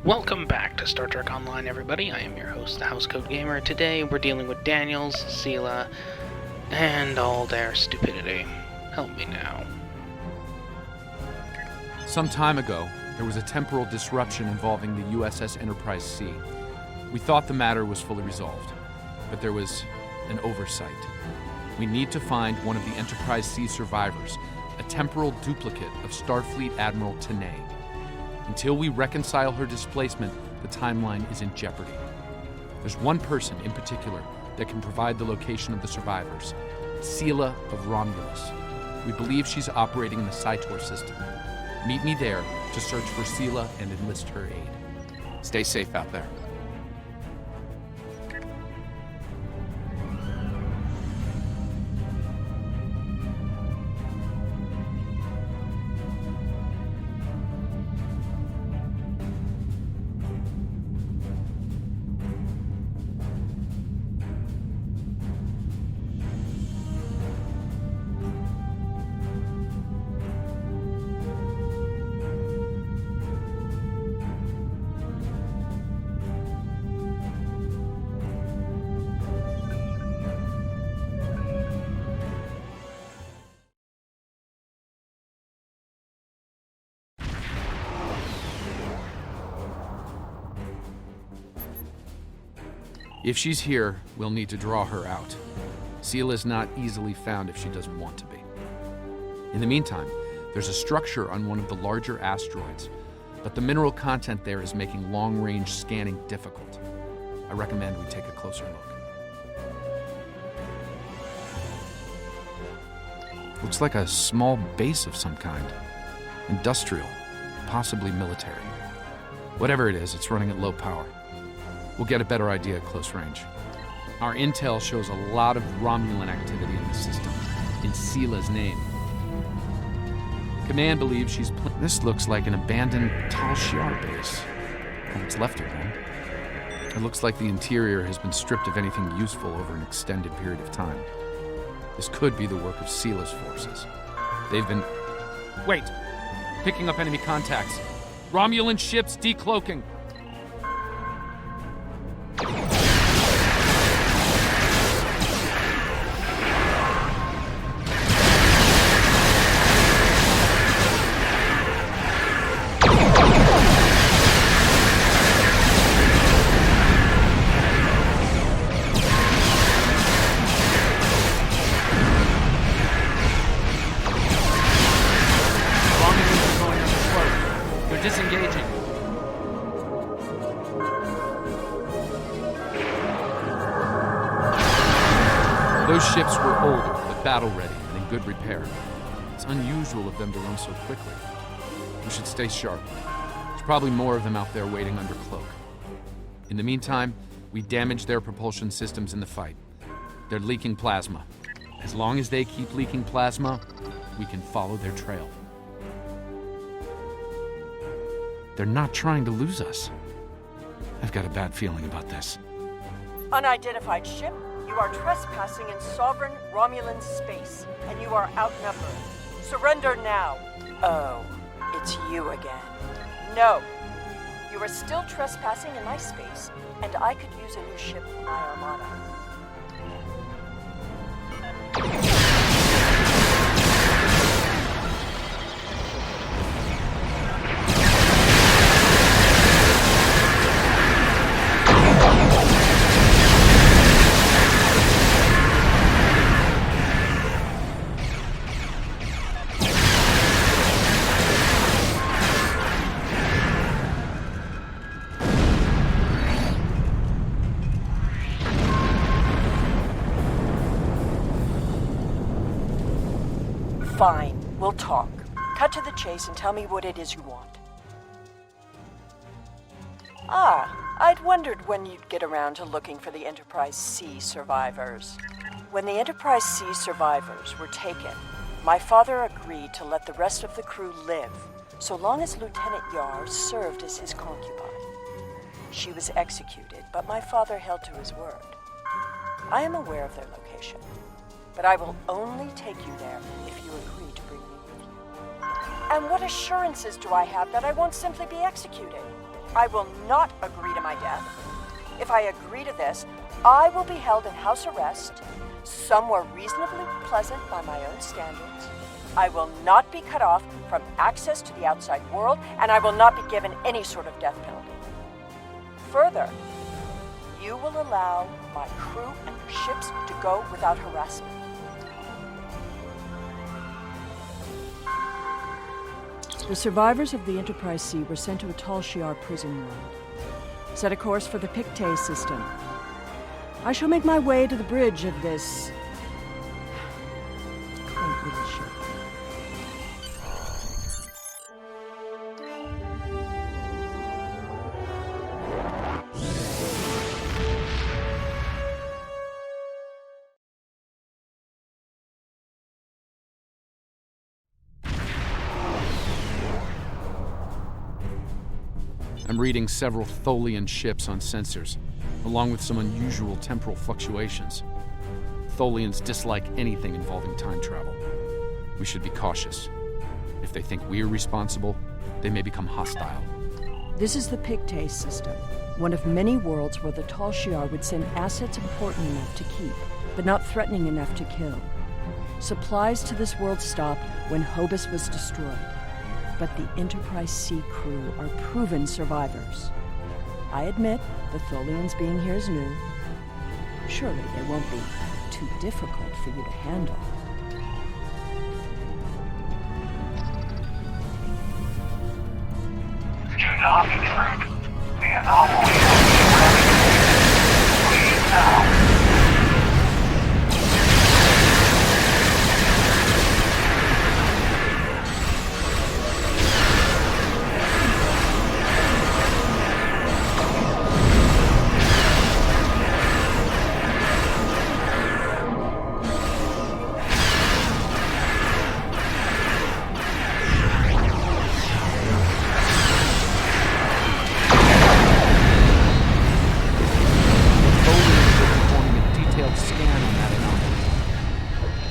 Welcome back to Star Trek Online, everybody. I am your host, the Housecoat Gamer. Today we're dealing with Daniels, Sela, and all their stupidity. Help me now. Some time ago, there was a temporal disruption involving the USS Enterprise C. We thought the matter was fully resolved, but there was an oversight. We need to find one of the Enterprise C survivors, a temporal duplicate of Starfleet Admiral Tanay. Until we reconcile her displacement, the timeline is in jeopardy. There's one person in particular that can provide the location of the survivors, Sela of Romulus. We believe she's operating in the Cytor system. Meet me there to search for Sela and enlist her aid. Stay safe out there. If she's here, we'll need to draw her out. Sela's not easily found if she doesn't want to be. In the meantime, there's a structure on one of the larger asteroids, but the mineral content there is making long-range scanning difficult. I recommend we take a closer look. Looks like a small base of some kind. Industrial, possibly military. Whatever it is, it's running at low power. We'll get a better idea at close range. Our intel shows a lot of Romulan activity in the system, in Sela's name. Command believes she's This looks like an abandoned Tal Shiar base. Or what's left of one. It looks like the interior has been stripped of anything useful over an extended period of time. This could be the work of Sela's forces. They've been... Wait! Picking up enemy contacts. Romulan ships decloaking. Disengaging. Those ships were older, but battle-ready and in good repair. It's unusual of them to run so quickly. We should stay sharp. There's probably more of them out there waiting under cloak. In the meantime, we damage their propulsion systems in the fight. They're leaking plasma. As long as they keep leaking plasma, we can follow their trail. They're not trying to lose us. I've got a bad feeling about this. Unidentified ship, you are trespassing in sovereign Romulan space, and you are outnumbered. Surrender now. Oh, it's you again. No. You are still trespassing in my space, and I could use a new ship for my armada. Fine, we'll talk. Cut to the chase and tell me what it is you want. I'd wondered when you'd get around to looking for the Enterprise C survivors. When the Enterprise C survivors were taken, my father agreed to let the rest of the crew live, so long as Lieutenant Yar served as his concubine. She was executed, but my father held to his word. I am aware of their location, but I will only take you there if you agree to bring me with you. And what assurances do I have that I won't simply be executed? I will not agree to my death. If I agree to this, I will be held in house arrest, somewhere reasonably pleasant by my own standards. I will not be cut off from access to the outside world, and I will not be given any sort of death penalty. Further, you will allow my crew and their ships to go without harassment. The survivors of the Enterprise C were sent to a Tal Shiar prison world. Set a course for the Pictet system. I shall make my way to the bridge of this quaint little ship. I'm reading several Tholian ships on sensors, along with some unusual temporal fluctuations. Tholians dislike anything involving time travel. We should be cautious. If they think we're responsible, they may become hostile. This is the Pictet system, one of many worlds where the Tal Shiar would send assets important enough to keep, but not threatening enough to kill. Supplies to this world stopped when Hobus was destroyed. But the Enterprise C crew are proven survivors. I admit the Tholians being here is new. Surely they won't be too difficult for you to handle. Do not intrude. The anomaly is now.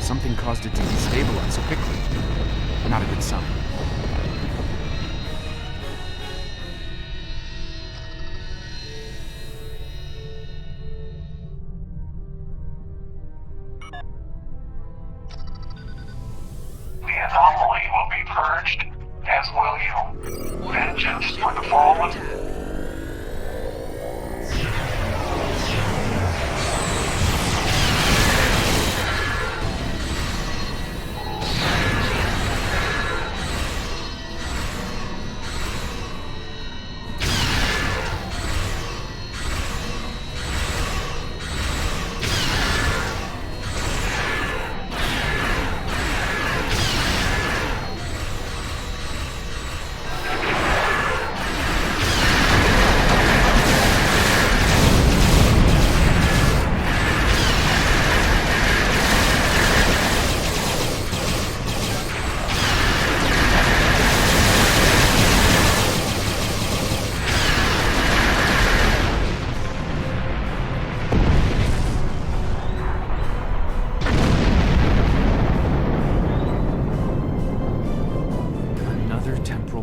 Something caused it to destabilize so quickly. Not a good sign. The anomaly will be purged, as will you. Vengeance for the fallen.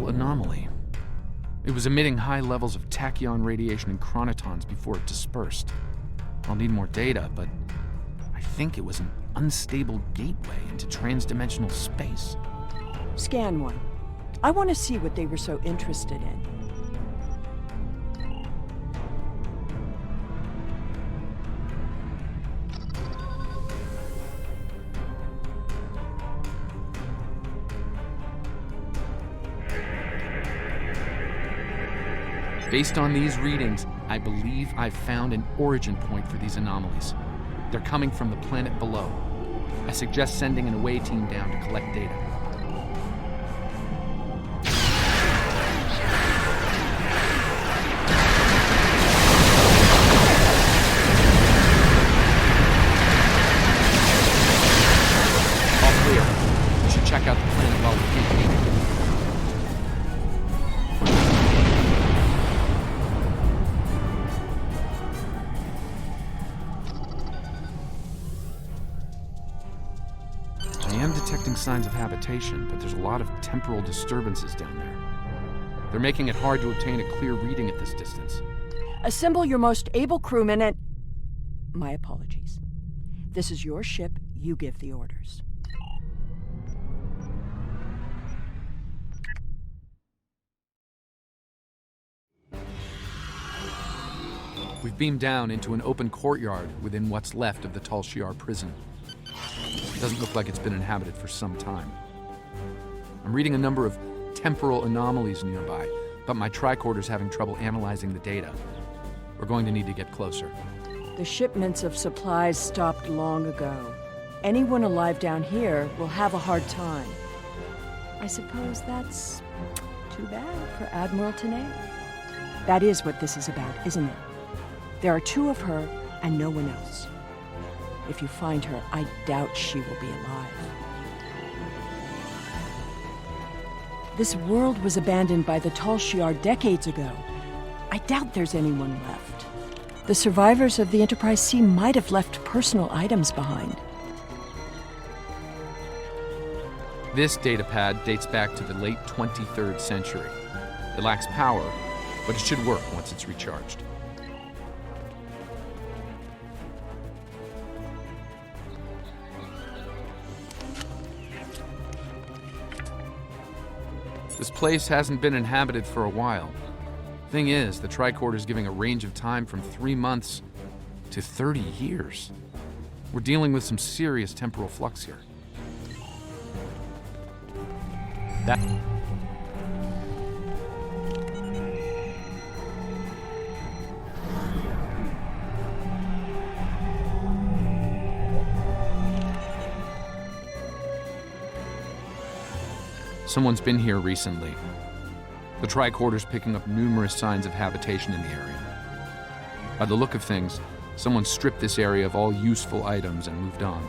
Anomaly. It was emitting high levels of tachyon radiation and chronotons before it dispersed. I'll need more data, but I think it was an unstable gateway into transdimensional space. Scan one. I want to see what they were so interested in. Based on these readings, I believe I've found an origin point for these anomalies. They're coming from the planet below. I suggest sending an away team down to collect data. All clear. We should check out the planet while we can. I am detecting signs of habitation, but there's a lot of temporal disturbances down there. They're making it hard to obtain a clear reading at this distance. Assemble your most able crewmen and... My apologies. This is your ship. You give the orders. We've beamed down into an open courtyard within what's left of the Tal Shiar prison. It doesn't look like it's been inhabited for some time. I'm reading a number of temporal anomalies nearby, but my tricorder's having trouble analyzing the data. We're going to need to get closer. The shipments of supplies stopped long ago. Anyone alive down here will have a hard time. I suppose that's too bad for Admiral Tanay. That is what this is about, isn't it? There are two of her and no one else. If you find her, I doubt she will be alive. This world was abandoned by the Tal Shiar decades ago. I doubt there's anyone left. The survivors of the Enterprise C might have left personal items behind. This datapad dates back to the late 23rd century. It lacks power, but it should work once it's recharged. This place hasn't been inhabited for a while. Thing is, the tricorder's giving a range of time from 3 months to 30 years. We're dealing with some serious temporal flux here. That... Someone's been here recently. The tricorder's picking up numerous signs of habitation in the area. By the look of things, someone stripped this area of all useful items and moved on.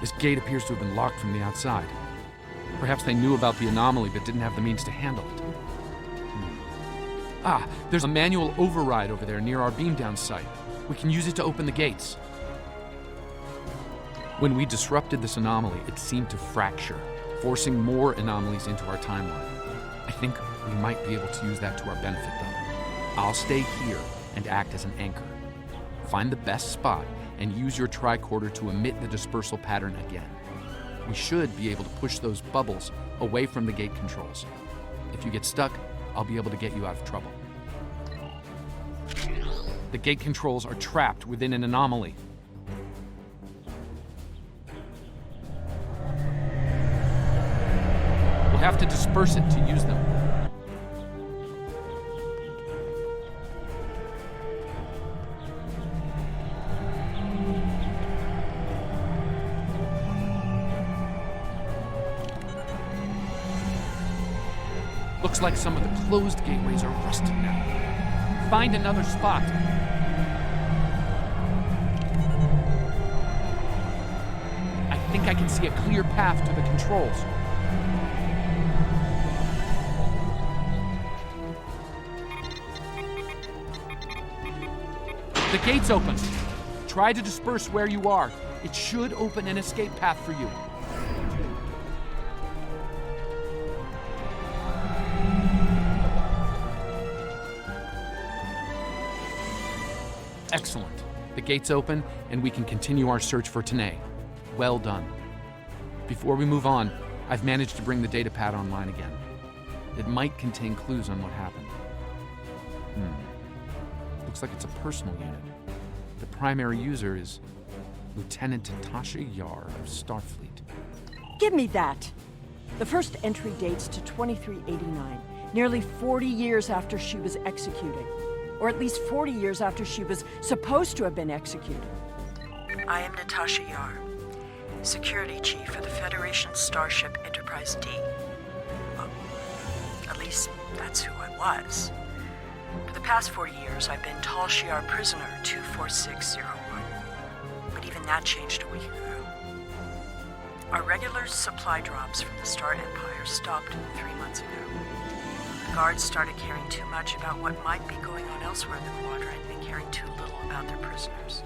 This gate appears to have been locked from the outside. Perhaps they knew about the anomaly but didn't have the means to handle it. Ah, there's a manual override over there near our beam-down site. We can use it to open the gates. When we disrupted this anomaly, it seemed to fracture, forcing more anomalies into our timeline. I think we might be able to use that to our benefit, though. I'll stay here and act as an anchor. Find the best spot and use your tricorder to emit the dispersal pattern again. We should be able to push those bubbles away from the gate controls. If you get stuck, I'll be able to get you out of trouble. The gate controls are trapped within an anomaly. We'll have to disperse it to use them. Looks like some of the closed gateways are rusted now. Find another spot. I think I can see a clear path to the controls. The gate's open. Try to disperse where you are. It should open an escape path for you. Excellent. The gate's open, and we can continue our search for Tanay. Well done. Before we move on, I've managed to bring the datapad online again. It might contain clues on what happened. Looks like it's a personal unit. The primary user is Lieutenant Tasha Yar of Starfleet. Give me that! The first entry dates to 2389, nearly 40 years after she was executed. Or at least 40 years after she was supposed to have been executed. I am Natasha Yar, Security Chief for the Federation Starship Enterprise D. Well, at least that's who I was. For the past 40 years, I've been Tal Shiar Prisoner 24601. But even that changed a week ago. Our regular supply drops from the Star Empire stopped 3 months ago. The guards started caring too much about what might be going on elsewhere in the quadrant and caring too little about their prisoners.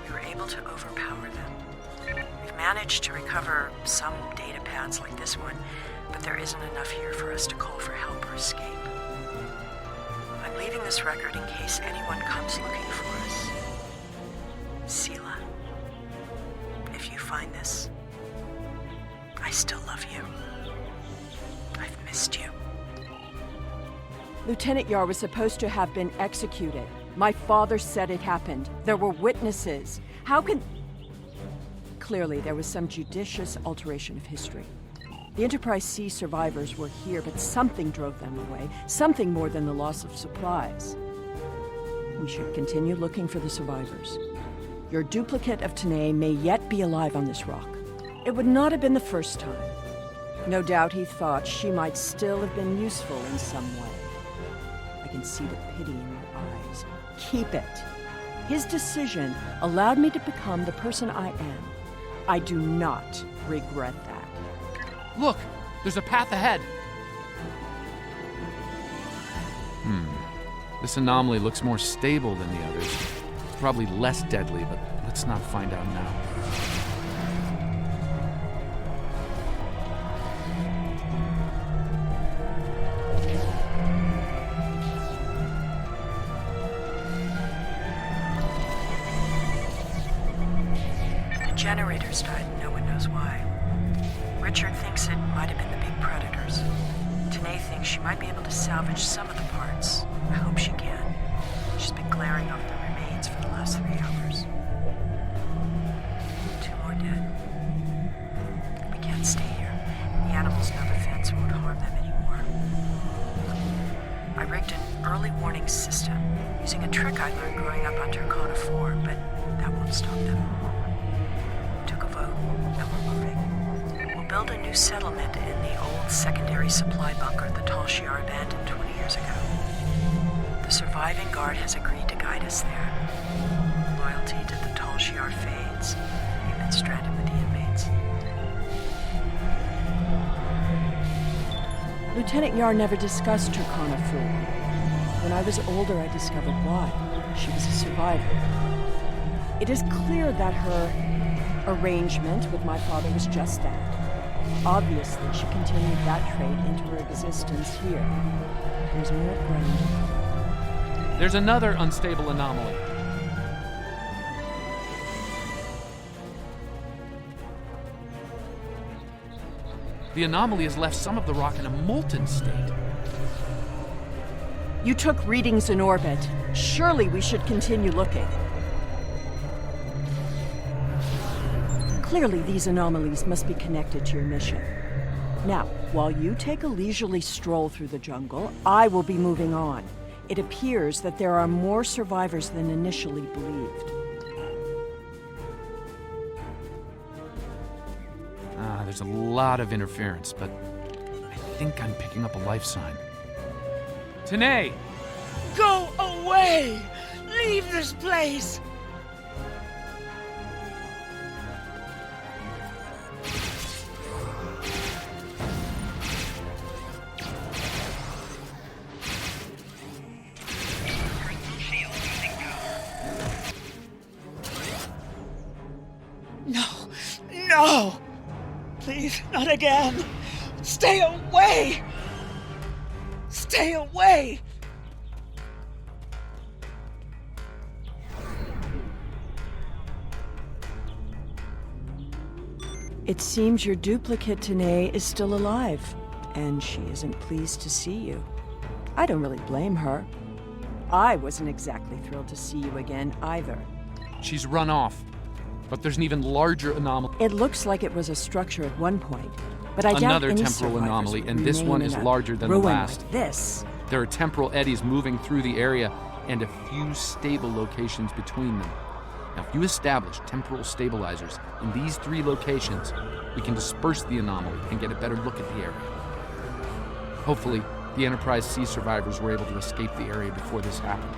We were able to overpower them. We've managed to recover some data pads like this one, but there isn't enough here for us to call for help or escape. I'm leaving this record in case anyone comes looking for us. Sela, if you find this, I still love you. I've missed you. Lieutenant Yar was supposed to have been executed. My father said it happened. There were witnesses. How can... Clearly, there was some judicious alteration of history. The Enterprise C survivors were here, but something drove them away. Something more than the loss of supplies. We should continue looking for the survivors. Your duplicate of Tanae may yet be alive on this rock. It would not have been the first time. No doubt he thought she might still have been useful in some way. I can see the pity in your eyes. Keep it. His decision allowed me to become the person I am. I do not regret that. Look! There's a path ahead! This anomaly looks more stable than the others. It's probably less deadly, but let's not find out now. The generators died and no one knows why. Richard thinks it might have been the big predators. Tanae thinks she might be able to salvage some of the parts. I hope she can. She's been glaring off the remains for the last 3 hours. 2 more dead. We can't stay here. The animals know the fence won't harm them anymore. I rigged an early warning system using a trick I learned growing up on Turkana 4, but that won't stop them. Took a vote, and we're moving. We'll build a new settlement in the old secondary supply bunker the Tal Shiar abandoned 20 years ago. The surviving guard has agreed to guide us there. Loyalty to the Tal Shiar fades. We've been stranded with the inmates. Lieutenant Yar never discussed Turkana 4. When I was older, I discovered why. She was a survivor. It is clear that her arrangement with my father was just that. Obviously, she continued that trait into her existence here. There's more ground. There's another unstable anomaly. The anomaly has left some of the rock in a molten state. You took readings in orbit. Surely we should continue looking. Clearly, these anomalies must be connected to your mission. Now, while you take a leisurely stroll through the jungle, I will be moving on. It appears that there are more survivors than initially believed. There's a lot of interference, but I think I'm picking up a life sign. Tanae! Go away! Leave this place! No! No! Please, not again! Stay away! Stay away! It seems your duplicate, Tanae, is still alive, and she isn't pleased to see you. I don't really blame her. I wasn't exactly thrilled to see you again, either. She's run off, but there's an even larger anomaly. It looks like it was a structure at one point, but I doubt Another any temporal survivors anomaly, would and this remain one in is a larger than the ruin last. like this. There are temporal eddies moving through the area and a few stable locations between them. Now, if you establish temporal stabilizers in these 3 locations, we can disperse the anomaly and get a better look at the area. Hopefully, the Enterprise C survivors were able to escape the area before this happened.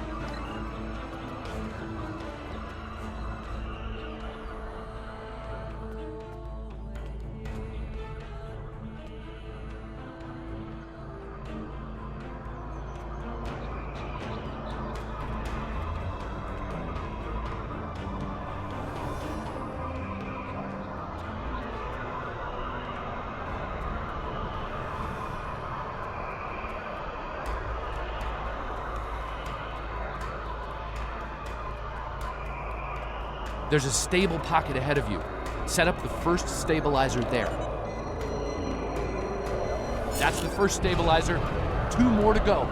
There's a stable pocket ahead of you. Set up the first stabilizer there. That's the first stabilizer. 2 more to go.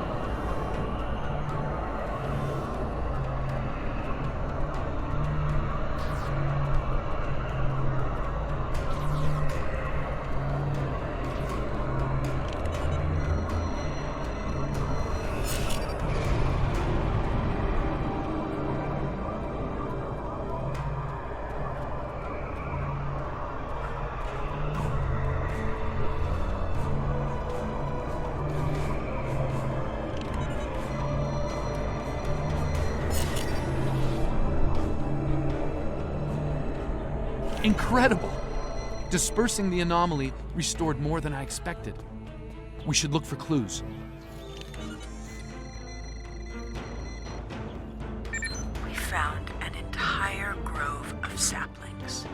Incredible! Dispersing the anomaly restored more than I expected. We should look for clues. We found an entire grove of saplings.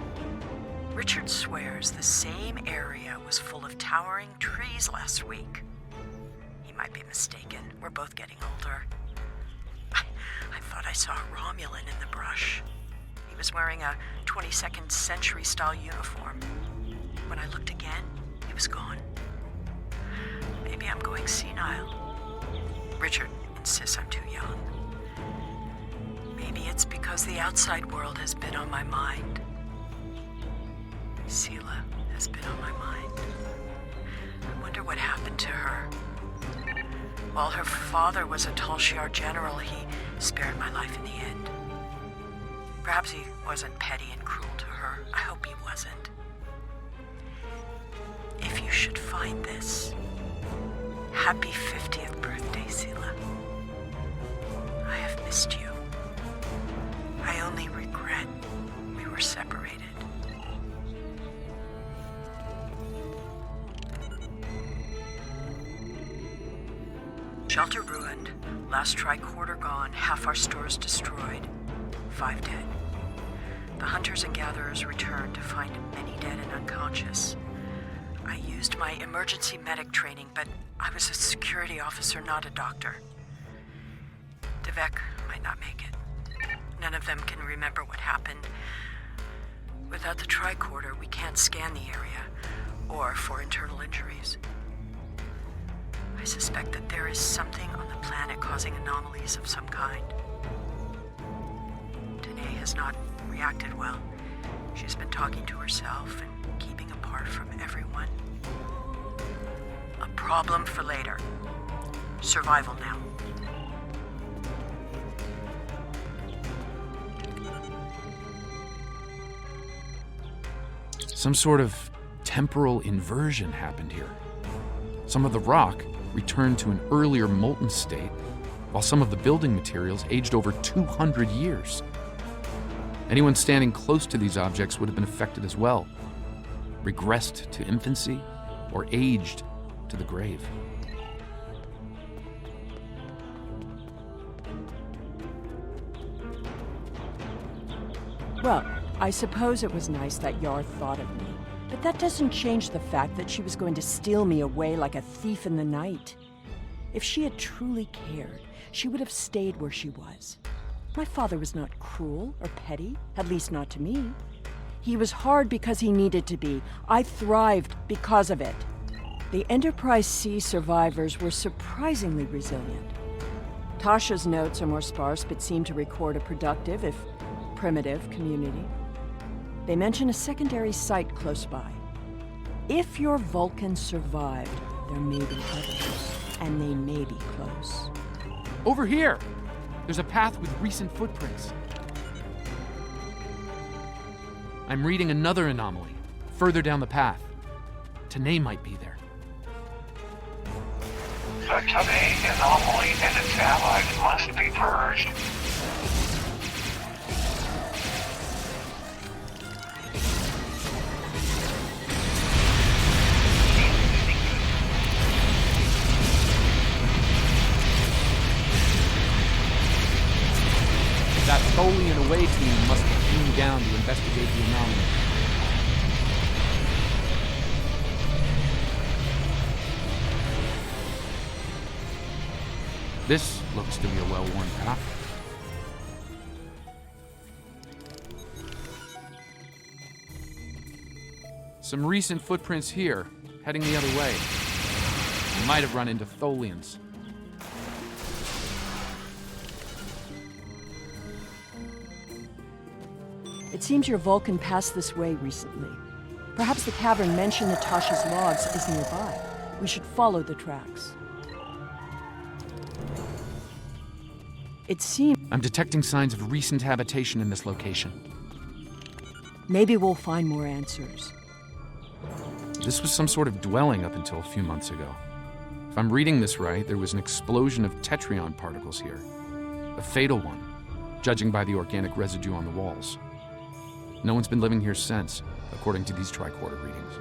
Richard swears the same area was full of towering trees last week. He might be mistaken. We're both getting older. I thought I saw a Romulan in the brush. He was wearing a 22nd century style uniform. When I looked again, he was gone. Maybe I'm going senile. Richard insists I'm too young. Maybe it's because the outside world has been on my mind. Sela has been on my mind. I wonder what happened to her. While her father was a Tal Shiar general, he spared my life in the end. Perhaps he wasn't petty and cruel to her. I hope he wasn't. If you should find this, happy 50th birthday, Sela. I have missed you. I only regret we were separated. Shelter ruined, last tricorder gone, half our stores destroyed, 5 dead. The hunters and gatherers returned to find many dead and unconscious. I used my emergency medic training, but I was a security officer, not a doctor. Devek might not make it. None of them can remember what happened. Without the tricorder, we can't scan the area, or for internal injuries. I suspect that there is something on the planet causing anomalies of some kind. Danae has not reacted well. She's been talking to herself and keeping apart from everyone. A problem for later. Survival now. Some sort of temporal inversion happened here. Some of the rock returned to an earlier molten state, while some of the building materials aged over 200 years. Anyone standing close to these objects would have been affected as well, regressed to infancy, or aged to the grave. Well, I suppose it was nice that Yar thought of me, but that doesn't change the fact that she was going to steal me away like a thief in the night. If she had truly cared, she would have stayed where she was. My father was not cruel or petty, at least not to me. He was hard because he needed to be. I thrived because of it. The Enterprise C survivors were surprisingly resilient. Tasha's notes are more sparse, but seem to record a productive, if primitive, community. They mention a secondary site close by. If your Vulcan survived, there may be others, and they may be close. Over here! There's a path with recent footprints. I'm reading another anomaly, further down the path. Tanae might be there. The Tanae anomaly and its allies must be purged. That Tholian away team must have beamed down to investigate the anomaly. This looks to be a well-worn path. Some recent footprints here, heading the other way. We might have run into Tholians. It seems your Vulcan passed this way recently. Perhaps the cavern mentioned Natasha's logs is nearby. We should follow the tracks. It seems... I'm detecting signs of recent habitation in this location. Maybe we'll find more answers. This was some sort of dwelling up until a few months ago. If I'm reading this right, there was an explosion of tetrion particles here. A fatal one, judging by the organic residue on the walls. No one's been living here since, according to these tricorder readings.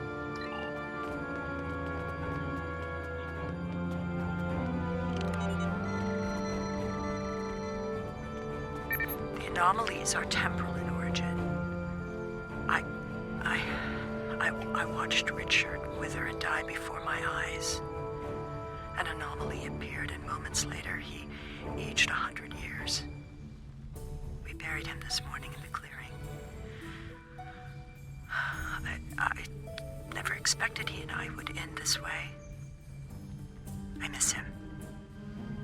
The anomalies are temporal in origin. I watched Richard wither and die before my eyes. An anomaly appeared, and moments later, he aged 100 years. We buried him this morning in the clearing. I never expected he and I would end this way. I miss him.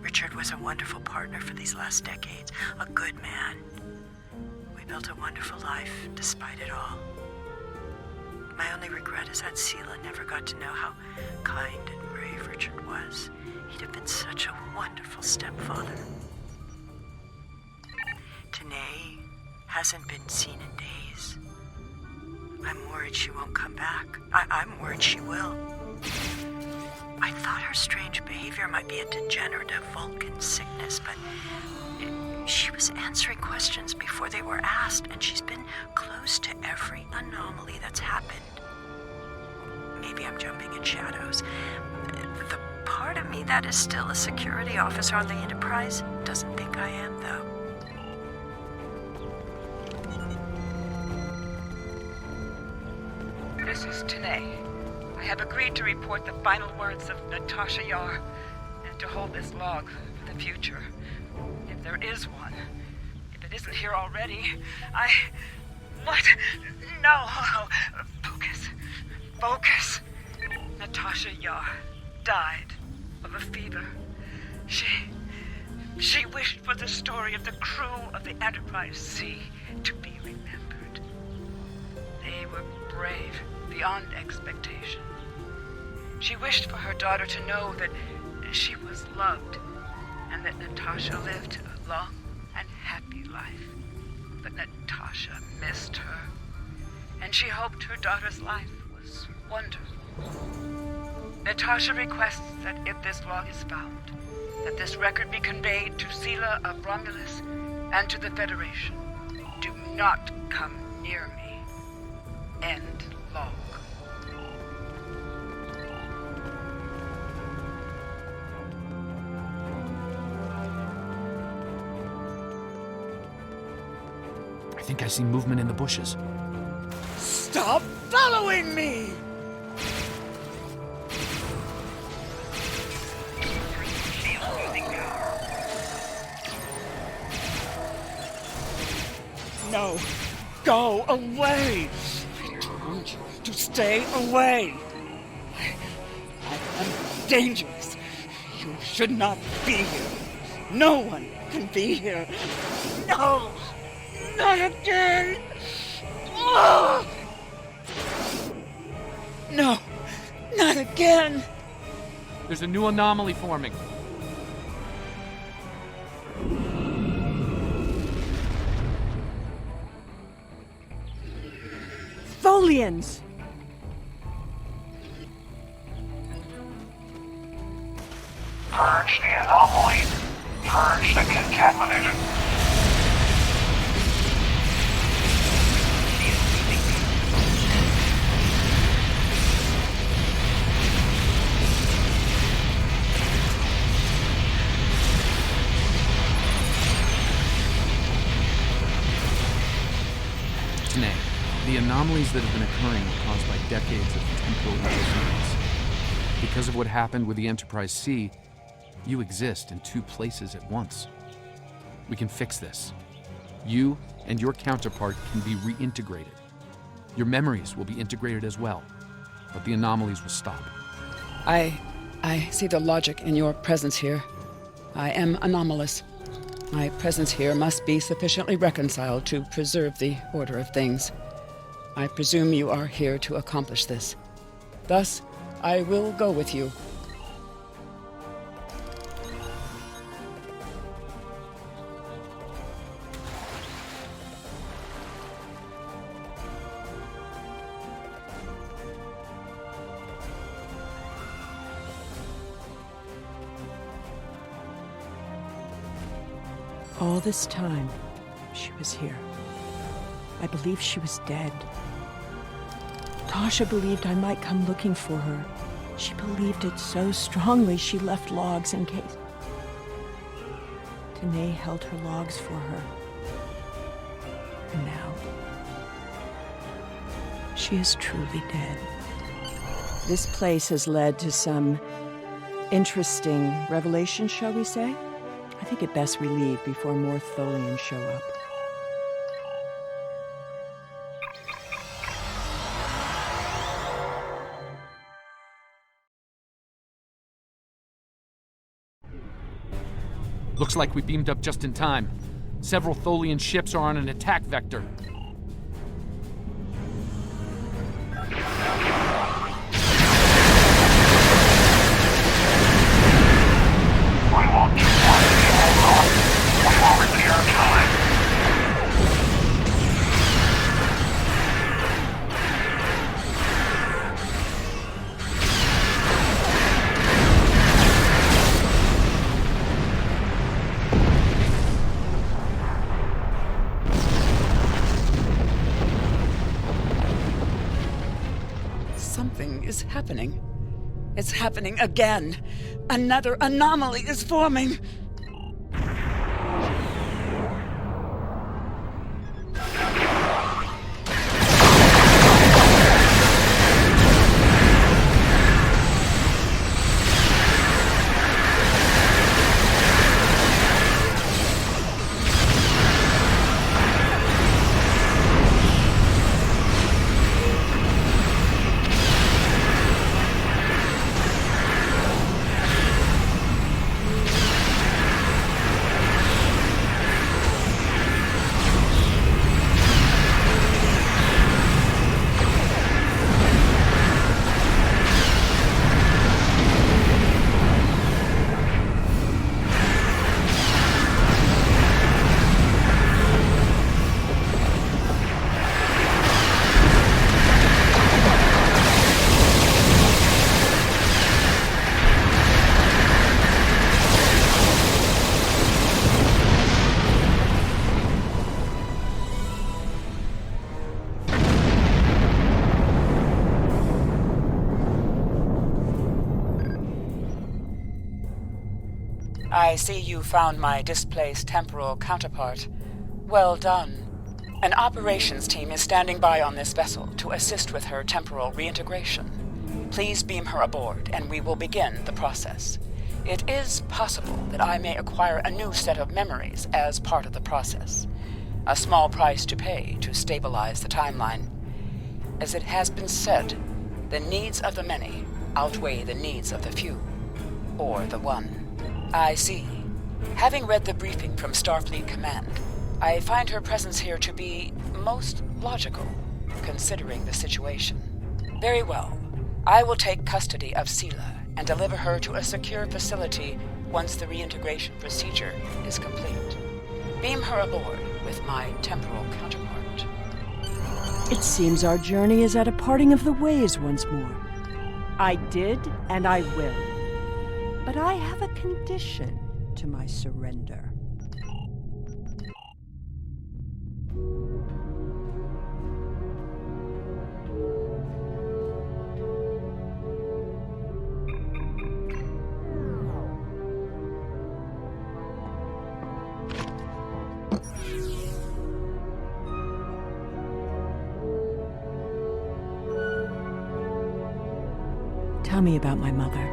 Richard was a wonderful partner for these last decades, a good man. We built a wonderful life despite it all. My only regret is that Sela never got to know how kind and brave Richard was. He'd have been such a wonderful stepfather. Tanae hasn't been seen in days. I'm worried she won't come back. I'm worried she will. I thought her strange behavior might be a degenerative Vulcan sickness, but she was answering questions before they were asked, and she's been close to every anomaly that's happened. Maybe I'm jumping in shadows. The part of me that is still a security officer on the Enterprise doesn't think I am, though. This is Tanae. I have agreed to report the final words of Natasha Yar and to hold this log for the future. If there is one, if it isn't here already, What? No! Focus. Focus. Natasha Yar died of a fever. She wished for the story of the crew of the Enterprise C to be remembered. They were brave beyond expectation. She wished for her daughter to know that she was loved and that Natasha lived a long and happy life. But Natasha missed her, and she hoped her daughter's life was wonderful. Natasha requests that if this log is found, that this record be conveyed to Sela of Romulus and to the Federation. Do not come near me. End log. I think I see movement in the bushes. Stop following me! No, go away! I told you to stay away! I am dangerous. You should not be here. No one can be here. No! Not again! Oh! No! Not again! There's a new anomaly forming. Tholians! Purge the anomaly. Purge the contaminated. Tanae, the anomalies that have been occurring were caused by decades of temporal interference. Because of what happened with the Enterprise C, you exist in two places at once. We can fix this. You and your counterpart can be reintegrated. Your memories will be integrated as well, but the anomalies will stop. I see the logic in your presence here. I am anomalous. My presence here must be sufficiently reconciled to preserve the order of things. I presume you are here to accomplish this. Thus, I will go with you. All this time, she was here. I believed she was dead. Tasha believed I might come looking for her. She believed it so strongly she left logs in case. Tanae held her logs for her. And now, she is truly dead. This place has led to some interesting revelations, shall we say? I think it best we leave before more Tholians show up. Looks like we beamed up just in time. Several Tholian ships are on an attack vector. Something is happening. It's happening again. Another anomaly is forming. I see you found my displaced temporal counterpart. Well done. An operations team is standing by on this vessel to assist with her temporal reintegration. Please beam her aboard, and we will begin the process. It is possible that I may acquire a new set of memories as part of the process. A small price to pay to stabilize the timeline. As it has been said, the needs of the many outweigh the needs of the few. Or the one. I see. Having read the briefing from Starfleet Command, I find her presence here to be most logical, considering the situation. Very well. I will take custody of Sela and deliver her to a secure facility once the reintegration procedure is complete. Beam her aboard with my temporal counterpart. It seems our journey is at a parting of the ways once more. I did, and I will. But I have a condition to my surrender. Tell me about my mother.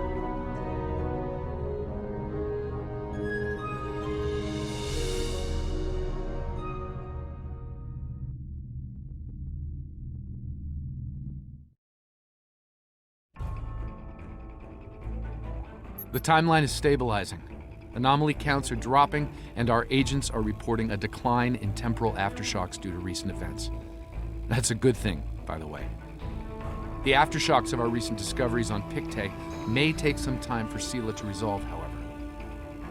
The timeline is stabilizing. Anomaly counts are dropping, and our agents are reporting a decline in temporal aftershocks due to recent events. That's a good thing, by the way. The aftershocks of our recent discoveries on Pictet may take some time for Sela to resolve, however.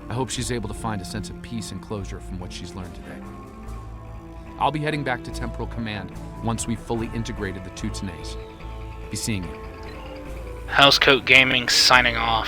I hope she's able to find a sense of peace and closure from what she's learned today. I'll be heading back to Temporal Command once we've fully integrated the two Tenays. Be seeing you. Housecoat Gaming signing off.